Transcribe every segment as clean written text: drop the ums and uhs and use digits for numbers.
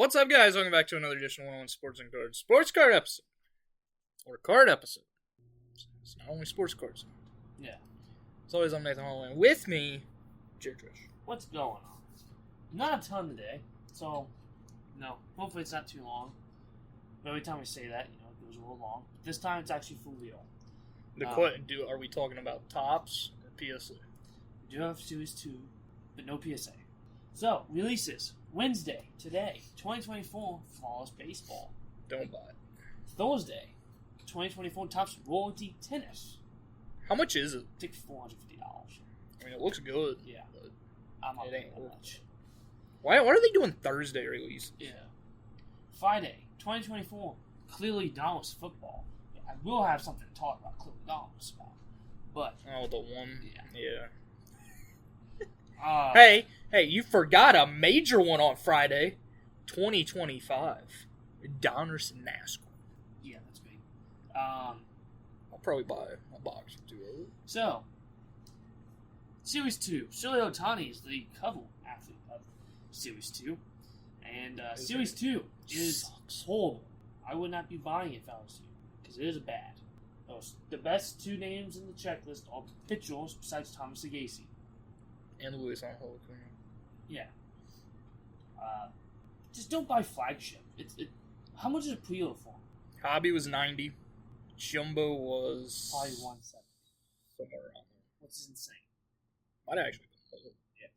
What's up, guys? Welcome back to another edition of 101 Sports and Cards. Sports card episode. Or card episode. It's not only sports cards. Yeah. As always, I'm Nathan Holloway. With me, Jared Trish. What's going on? Not a ton today, so, hopefully it's not too long. But every time we say that, it goes a little long. But this time it's actually full deal. Are we talking about tops or PSA? We do have Series 2, but no PSA. So, releases. Wednesday, today, 2024 Flawless Baseball. Don't buy it. Thursday, 2024 Topps Royalty Tennis. How much is it? It's like $450. I mean, it looks good. Yeah. But I'm not it paying ain't that worth much. Why are they doing Thursday release? Yeah. Friday, 2024 Clearly Donruss Football. I will have something to talk about Clearly Donruss about. But, Oh, the one? Yeah. Hey, you forgot a major one on Friday. 2025. Donruss NASCAR. Yeah, that's big. I'll probably buy a box or two of it. So, Series 2. Shohei Ohtani is the cover athlete of Series 2. And Series 2 is horrible. I would not be buying it if I was you, because it is bad. The best two names in the checklist are pitchers besides Thomas Agassi. And Luis Angel Acuna. Yeah. Just don't buy flagship. How much is a pre-order for? Hobby was 90. Jumbo was Probably 170. somewhere around there. Which is insane. Might actually be more. Yeah.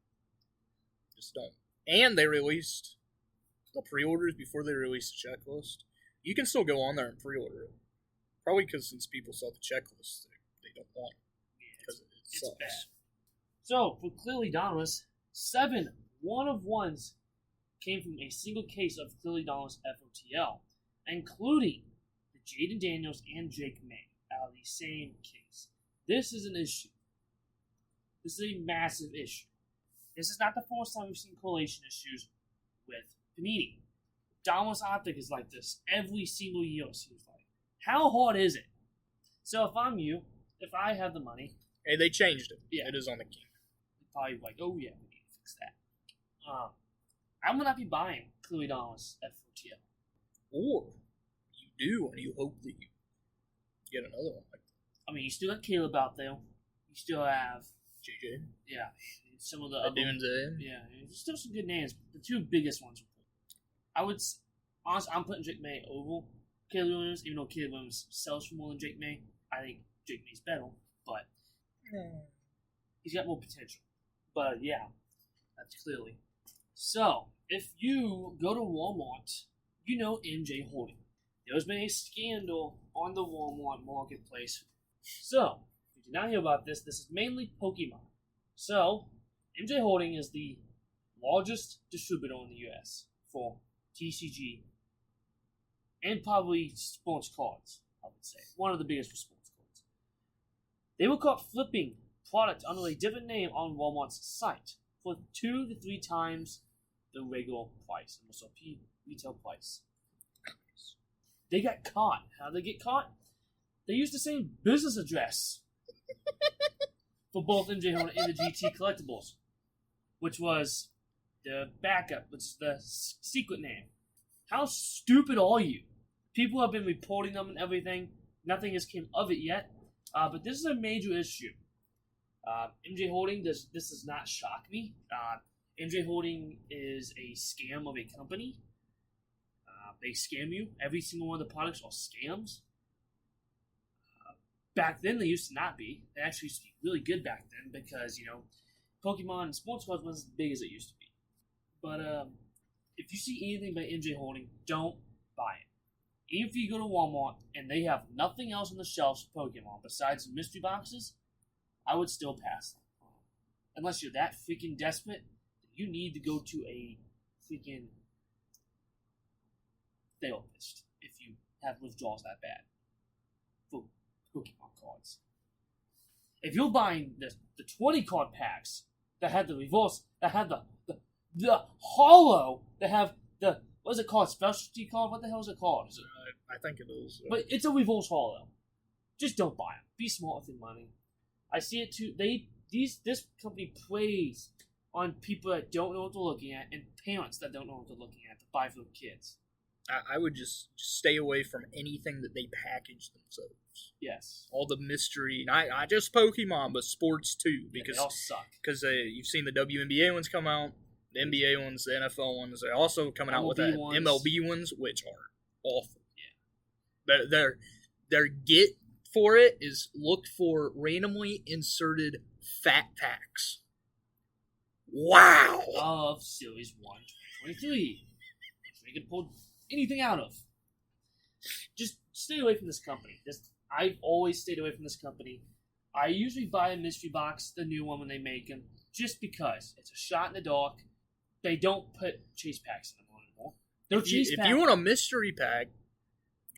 Just don't. And they released the pre-orders before they released the checklist. You can still go on there and pre-order it. Probably because since people saw the checklist, they don't want it. Because It's sucks. bad. So, for Clearly Donruss, 7 one-of-ones came from a single case of Clearly Donruss FOTL, including the Jaden Daniels and Jake May out of the same case. This is an issue. This is a massive issue. This is not the first time we've seen correlation issues with Panini. Donruss Optic is like this every single year, it seems like. How hard is it? So if I'm you, if I have the money... Hey, they changed it. Yeah. It is on the key. Probably like, oh yeah, we need to fix that. I'm gonna not be buying Clearly Donruss FOTL. Or you do, and you hope that you get another one like that. I mean, you still got Caleb out there. You still have, JJ. yeah, some of the other. Adunze. Yeah, there's still some good names. The two biggest ones. I would honestly, I'm putting Jake May over Caleb Williams, even though Caleb Williams sells for more than Jake May. I think Jake May's better, but he's got more potential. But yeah, that's clearly. So, if you go to Walmart, you know MJ Holding. There's been a scandal on the Walmart marketplace. So, if you did not hear about this, this is mainly Pokemon. So, MJ Holding is the largest distributor in the US for TCG and probably sports cards, I would say. One of the biggest for sports cards. They were caught flipping product under a different name on Walmart's site for 2 to 3 times the regular price, MSRP retail price. They got caught. How did they get caught? They used the same business address for both MJ Holding and the GT Collectibles, which was the backup, which is the secret name. How stupid are you? People have been reporting them and everything. Nothing has come of it yet, but this is a major issue. MJ Holding, this does not shock me. MJ Holding is a scam of a company. They scam you. Every single one of the products are scams. Back then, they used to not be. They actually used to be really good back then because, Pokemon and sports cards wasn't as big as it used to be. But if you see anything by MJ Holding, don't buy it. Even if you go to Walmart and they have nothing else on the shelves for Pokemon besides mystery boxes, I would still pass them. Unless you're that freaking desperate, you need to go to a freaking therapist if you have withdrawals that bad for Pokemon cards. If you're buying the 20 card packs that have the reverse, that have the holo, that have the, what is it called, specialty card? What the hell is it called? Is it, I think it is. But it's a reverse holo. Just don't buy them. Be smart with your money. I see it too. This company plays on people that don't know what they're looking at and parents that don't know what they're looking at to buy for their kids. I would just stay away from anything that they package themselves. Yes. All the mystery, not just Pokemon, but sports too, because they all suck. Because you've seen the WNBA ones come out, the NBA ones, the NFL ones. They're also coming out with that MLB ones, which are awful. Yeah. Their get for it is look for randomly inserted fat packs. Wow. Of Series 1, 2023. Which we can pull anything out of. Just stay away from this company. I've always stayed away from this company. I usually buy a mystery box, the new one when they make them, just because it's a shot in the dark. They don't put chase packs in them anymore. If you want a mystery pack,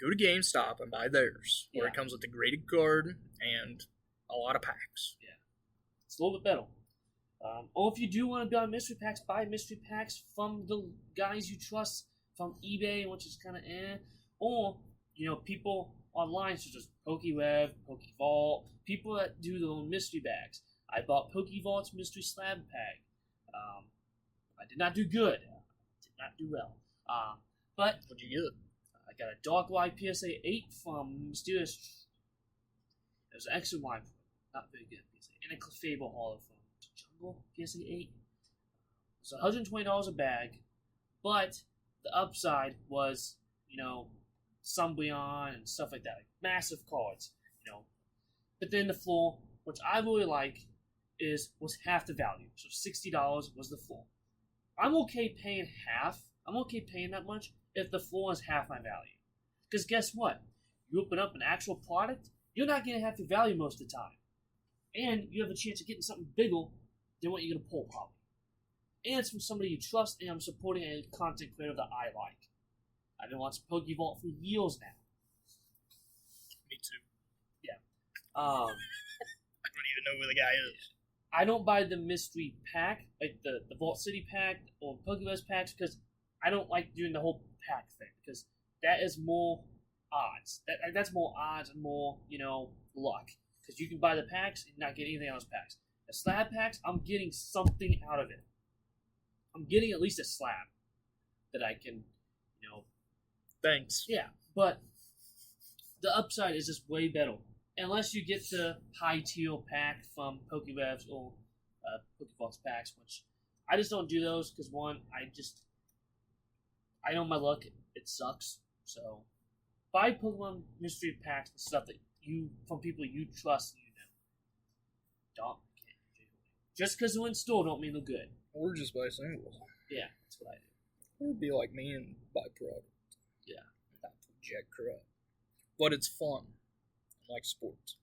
go to GameStop and buy theirs, where it comes with a graded card and a lot of packs. Yeah, it's a little bit better. Or if you do want to buy mystery packs, buy mystery packs from the guys you trust from eBay, which is kind of or people online such as PokeWeb, PokeVault, people that do their own mystery bags. I bought PokeVault's mystery slab pack. I did not do good. Did not do well. But what'd you get? I got a Dark Light PSA 8 from Mysterious. It was an extra wide, not very good PSA, and a Clefable Holo from Jungle PSA 8. It's $120 a bag, but the upside was, Sunbreon and stuff like that, like massive cards, But then the floor, which I really like, was half the value. So $60 was the floor. I'm okay paying half. I'm okay paying that much if the floor is half my value. Because guess what? You open up an actual product, you're not going to have the value most of the time. And you have a chance of getting something bigger than what you're going to pull, probably. And it's from somebody you trust, and I'm supporting a content creator that I like. I've been watching PokeVault for years now. Me too. Yeah. I don't even know who the guy is. I don't buy the mystery pack, like the Vault City pack or Pokeverse packs, because I don't like doing the whole pack thing, because that is more odds. That's more odds and more, luck. Because you can buy the packs and not get anything out of those packs. The slab packs, I'm getting something out of it. I'm getting at least a slab that I can, Thanks. Yeah, but the upside is just way better. Unless you get the high tier pack from PokeRevs or PokeVault's packs, which I just don't do those because one, I know my luck, it sucks. So buy Pokemon mystery packs and stuff that from people you trust and Don't. Just because they're in store don't mean they're good. Or just buy singles. Yeah, that's what I do. It would be like me and buy product. Yeah. Not project crap. But it's fun. Like sports.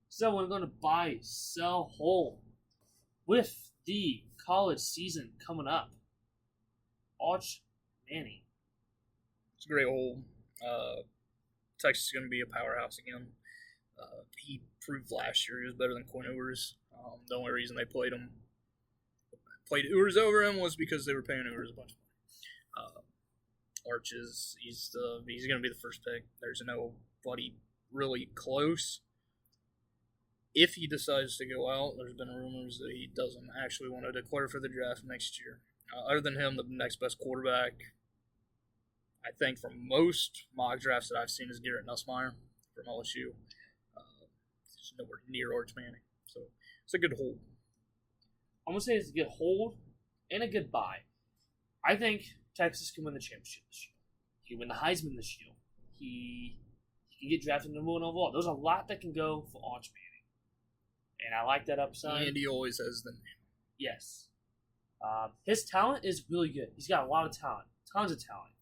So we're going to buy, sell, hold. With the college season coming up. Arch Manning. It's a great hold. Texas is going to be a powerhouse again. He proved last year he was better than Quinn Ewers. The only reason they played Ewers over him was because they were paying Ewers a bunch of money. Arch he's going to be the first pick. There's nobody really close. If he decides to go out, there's been rumors that he doesn't actually want to declare for the draft next year. Other than him, the next best quarterback, I think, from most mock drafts that I've seen is Garrett Nussmeier from LSU. He's nowhere near Arch Manning. So it's a good hold. I'm going to say it's a good hold and a good buy. I think Texas can win the championship this year. He can win the Heisman this year. He can get drafted number one overall. There's a lot that can go for Arch Manning. And I like that upside. And he always has the name. Yes. His talent is really good. He's got a lot of talent. Tons of talent.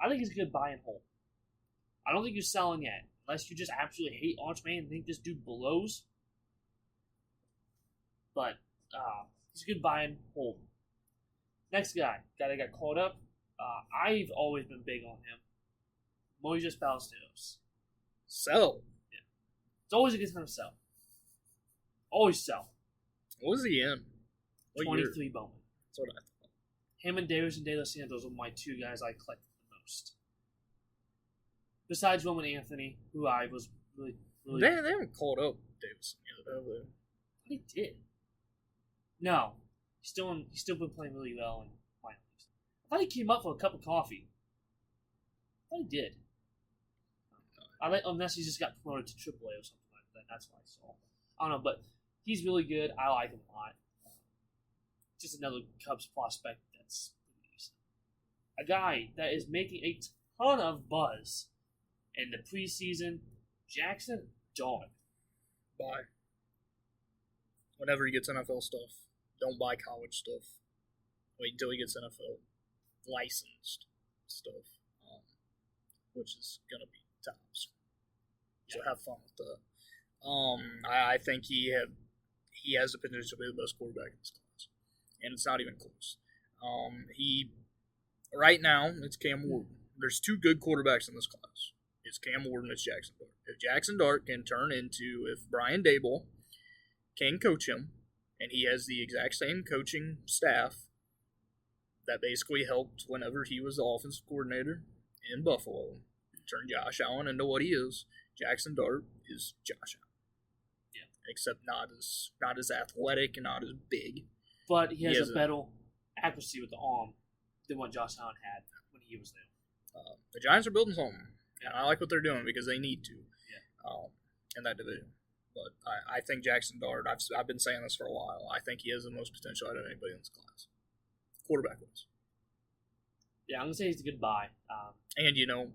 I think he's a good buy and hold. I don't think you're selling yet. Unless you just absolutely hate Arch Manning and think this dude blows. But he's a good buy and hold. Next guy that got called up. I've always been big on him. Moises Ballesteros. Sell. Yeah. It's always a good time to sell. Always sell. What was he in? What 23 year? Bowman. That's what I thought. Him and Davis and De Los Santos are my two guys I collected the most. Besides Roman Anthony, who I was really... They haven't called up Davis yet, have they? They did. No, he's still been playing really well in minor leagues. I thought he came up for a cup of coffee. I thought he did. Unless he just got promoted to AAA or something like that. That's what I saw. I don't know, but he's really good. I like him a lot. Just another Cubs prospect that's decent. A guy that is making a ton of buzz in the preseason, Jackson Dart. Buy. Whenever he gets NFL stuff, don't buy college stuff. Wait until he gets NFL licensed stuff, which is going to be tops. So have fun with that. I think he has the potential to be the best quarterback in this class, and it's not even close. Right now it's Cam Ward. There's two good quarterbacks in this class. It's Cam Ward and it's Jackson Dart. If Jackson Dart can turn into, if Brian Dable can coach him, and he has the exact same coaching staff that basically helped whenever he was the offensive coordinator in Buffalo, turn Josh Allen into what he is. Jackson Dart is Josh Allen. Yeah. Except not as athletic and not as big. But he has a better accuracy with the arm than what Josh Allen had when he was there. The Giants are building something. And I like what they're doing because they need to in that division. But I think Jackson Dart, I've been saying this for a while, I think he has the most potential out of anybody in this class. Quarterback-wise. Yeah, I'm going to say he's a good buy. And,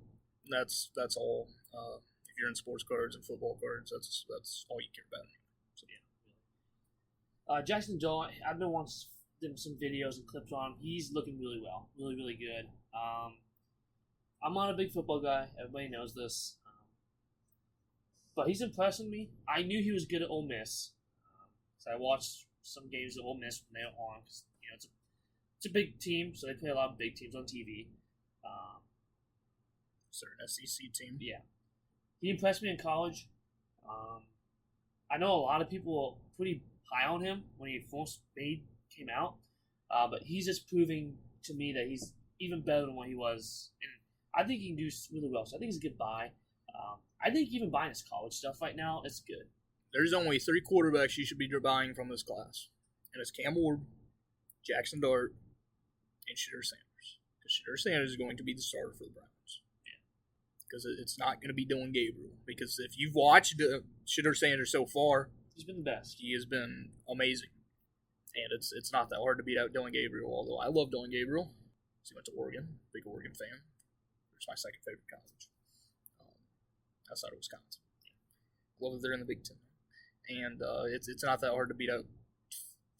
that's all. If you're in sports cards and football cards, that's all you care about. So, yeah. Jackson Dart, I've been watching some videos and clips on him. He's looking really well. Really, really good. I'm not a big football guy. Everybody knows this. But he's impressing me. I knew he was good at Ole Miss. So I watched some games at Ole Miss when they were on. Cause, it's a big team, so they play a lot of big teams on TV. Certain SEC team. Yeah. He impressed me in college. I know a lot of people were pretty high on him when he first came out. But he's just proving to me that he's even better than what he was. And I think he can do really well. So I think he's a good buy. I think even buying his college stuff right now is good. There's only 3 quarterbacks you should be buying from this class. And it's Cam Ward, Jackson Dart, and Shedeur Sanders. Because Shedeur Sanders is going to be the starter for the Browns. Yeah. Because it's not going to be Dylan Gabriel. Because if you've watched Shedeur Sanders so far, he's been the best. He has been amazing. And it's not that hard to beat out Dylan Gabriel, although I love Dylan Gabriel. He went to Oregon. Big Oregon fan. It's my second favorite college. Outside of Wisconsin. Love that they're in the Big Ten. And it's not that hard to beat out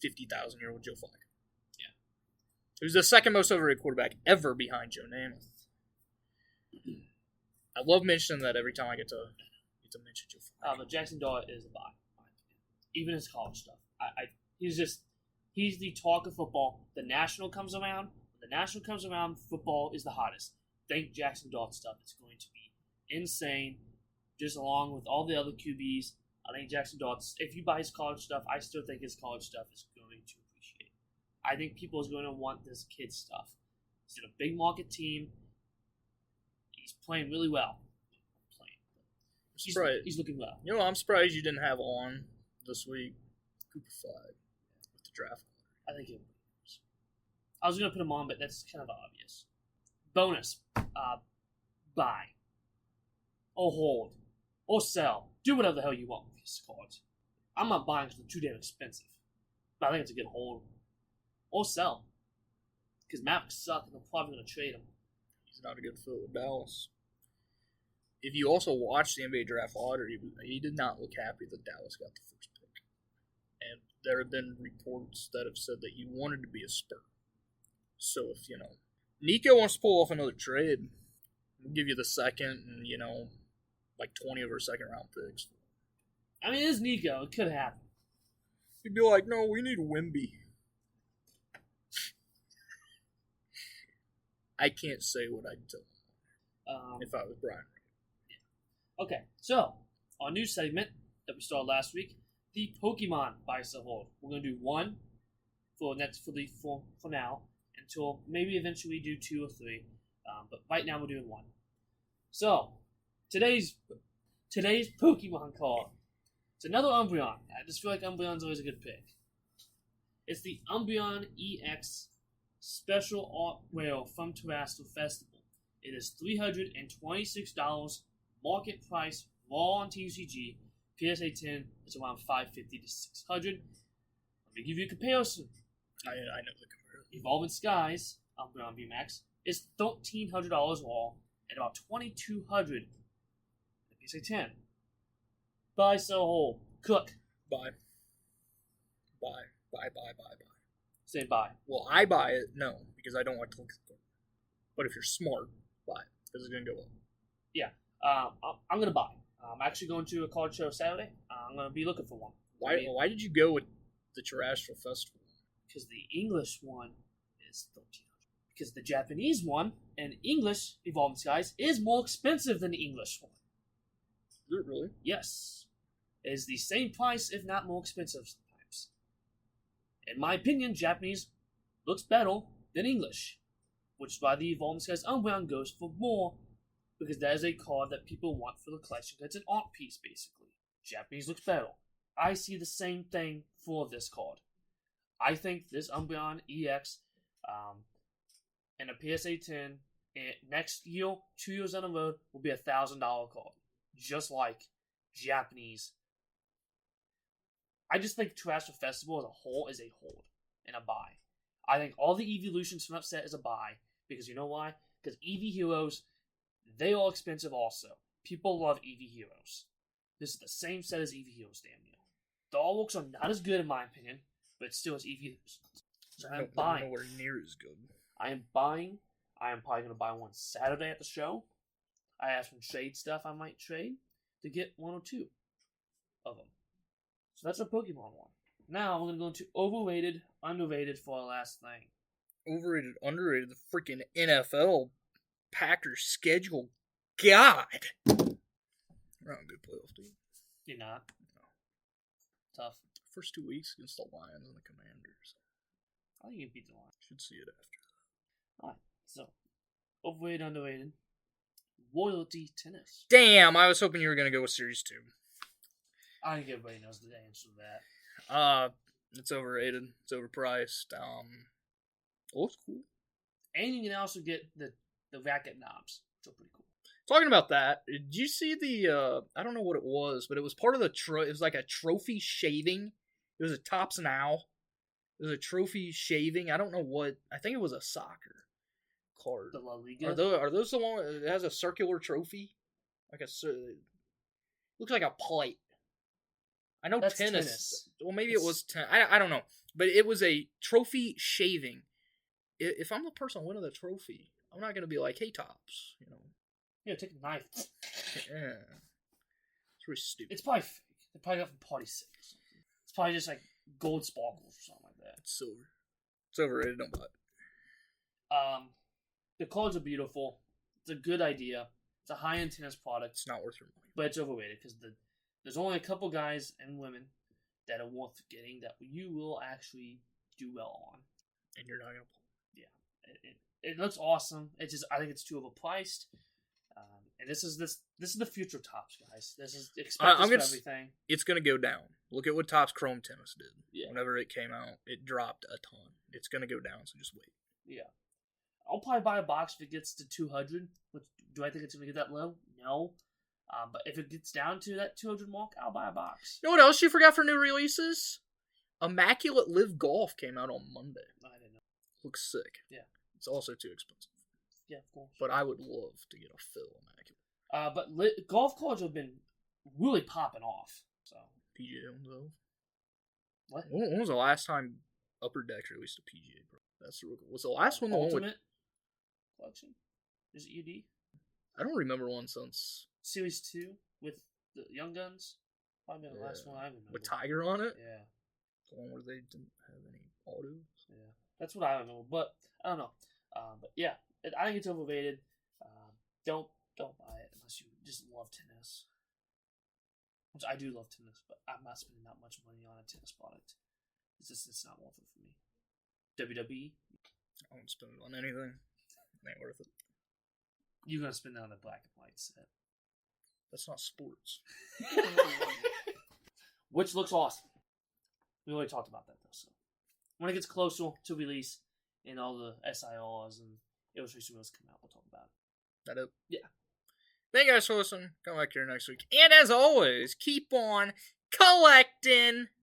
50,000-year-old Joe Flacco. Yeah. He was the second most overrated quarterback ever behind Joe Namath. I love mentioning that every time I get to mention Joe Flacco. But Jackson Dart is a buy. Even his college stuff. He's the talk of football. The national comes around. When the national comes around, football is the hottest. Think Jackson Dart stuff. It's going to be insane. Just along with all the other QBs, I think Jackson Dart, if you buy his college stuff, I still think his college stuff is going to appreciate. I think people is going to want this kid stuff. He's in a big market team. He's playing really well. He's looking well. I'm surprised you didn't have on this week Cooper Flag with the draft. I think it was. I was going to put him on, but that's kind of obvious. Bonus. Buy. Or hold. Or sell. Do whatever the hell you want with these cards. I'm not buying because they're too damn expensive. But I think it's a good hold. Or sell. Because Mavericks suck and they're probably going to trade him. He's not a good fit with Dallas. If you also watch the NBA draft lottery, he did not look happy that Dallas got the first pick. And there have been reports that have said that he wanted to be a Spur. So if, Nico wants to pull off another trade, we'll give you the second and, like 20 of our second-round picks. I mean, it is Nico. It could happen. He'd be like, no, we need Wemby. I can't say what I'd tell him if I was Brian. Okay, so our new segment that we started last week, the Pokemon buy sell hold. We're gonna do one for now until maybe eventually do 2 or 3. But right now we're doing 1. So today's Pokemon card. It's another Umbreon. I just feel like Umbreon's always a good pick. It's the Umbreon EX Special Art Rail from Terrestrial Festival. It is $326 market price raw on TCG. PSA 10 is around $550 to $600. Let me give you a comparison. I know the comparison. Evolving Skies Umbreon VMAX is $1,300 raw and about $2,200 at PSA 10. Buy, sell, hold, cook. Buy. Say buy. Well, I buy it, no, because I don't like to look at the card. But if you're smart, buy it, because it's going to go up. Yeah, I'm going to buy. I'm actually going to a card show Saturday. I'm going to be looking for one. Why did you go with the Terrestrial Festival? Because the English one is $1,300. Because the Japanese one and English Evolving Skies is more expensive than the English one. Is it really? Yes. It is the same price, if not more expensive sometimes. In my opinion, Japanese looks better than English, which is why the Evolving Skies Umbreon goes for more, because that is a card that people want for the collection. It's an art piece, basically. Japanese looks better. I see the same thing for this card. I think this Umbreon EX and a PSA 10 next year, 2 years down the road, will be $1,000 card. Just like Japanese. I just think Terrestrial Festival as a whole is a hold and a buy. I think all the evolutions from that set is a buy. Because you know why? Because EV Heroes, they are expensive also. People love EV Heroes. This is the same set as EV Heroes, damn near. The artworks are not as good in my opinion, but it still is EV Heroes. So I'm buying. Nowhere near as good. I am buying. I am probably going to buy one Saturday at the show. I have some trade stuff I might trade to get one or two of them. So that's a Pokemon one. Now we're going to go into overrated, underrated for our last thing. Overrated, underrated, the freaking NFL Packers schedule. God! We're not a good playoff team. You're not? No. Tough. First 2 weeks against the Lions and the Commanders. I think you can beat the line. Should see it after. Alright, so overrated, underrated. Royalty Tennis. Damn, I was hoping you were going to go with Series 2. I think everybody knows the answer to that. It's overrated. It's overpriced. It looks cool. And you can also get the racket knobs, which are pretty cool. Talking about that, did you see the, I don't know what it was, but it was part of the, it was like a trophy shaving. It was a Tops Now. It was a trophy shaving. I don't know what, I think it was a soccer card. The La Liga? Are those the one that has a circular trophy? Like looks like a plate. I know That's tennis. Well, maybe it was tennis. I don't know. But it was a trophy shaving. If I'm the person winning the trophy, I'm not going to be like, hey, Tops, you know. Yeah, take a knife. Yeah. It's really stupid. It's probably fake. They probably got from Party City or something. It's probably just like gold sparkles or something like that. It's silver. It's overrated. Don't buy it. The cards are beautiful. It's a good idea. It's a high-end tennis product. It's not worth your money. But it's overrated because there's only a couple guys and women that are worth getting that you will actually do well on. And you're not going to play. Yeah. It looks awesome. It's just, I think it's too overpriced. And this is the future of Tops, guys. This is expect this for everything. It's going to go down. Look at what Tops Chrome Tennis did. Yeah. Whenever it came out, it dropped a ton. It's going to go down, so just wait. Yeah. I'll probably buy a box if it gets to 200. Do I think it's going to get that low? No. But if it gets down to that 200 mark, I'll buy a box. You know what else you forgot for new releases? Immaculate Live Golf came out on Monday. I didn't know. Looks sick. Yeah. It's also too expensive. Yeah, of course. But I would love to get a fill Immaculate. But golf cards have been really popping off. So PGA owns those. What? When was the last time Upper Deck released a PGA Pro? That's the was the last one the Ultimate one with... Collection? Is it UD? I don't remember one since Series 2 with the Young Guns? Probably the last one I remember. with Tiger on it. Yeah. The one where they didn't have any autos. Yeah. That's what I remember. But I don't know. But yeah, I think it's overrated. Don't buy it unless you just love tennis. Which I do love tennis, but I'm not spending that much money on a tennis product. It's not worth it for me. WWE? I won't spend it on anything. It ain't worth it. You're gonna spend it on the black and white set. That's not sports. Which looks awesome. We already talked about that though, so when it gets closer to release and all the SIRs and illustration wheels come out, we'll talk about it. That it? Yeah. Thank you guys for listening. Come back here next week. And as always, keep on collecting.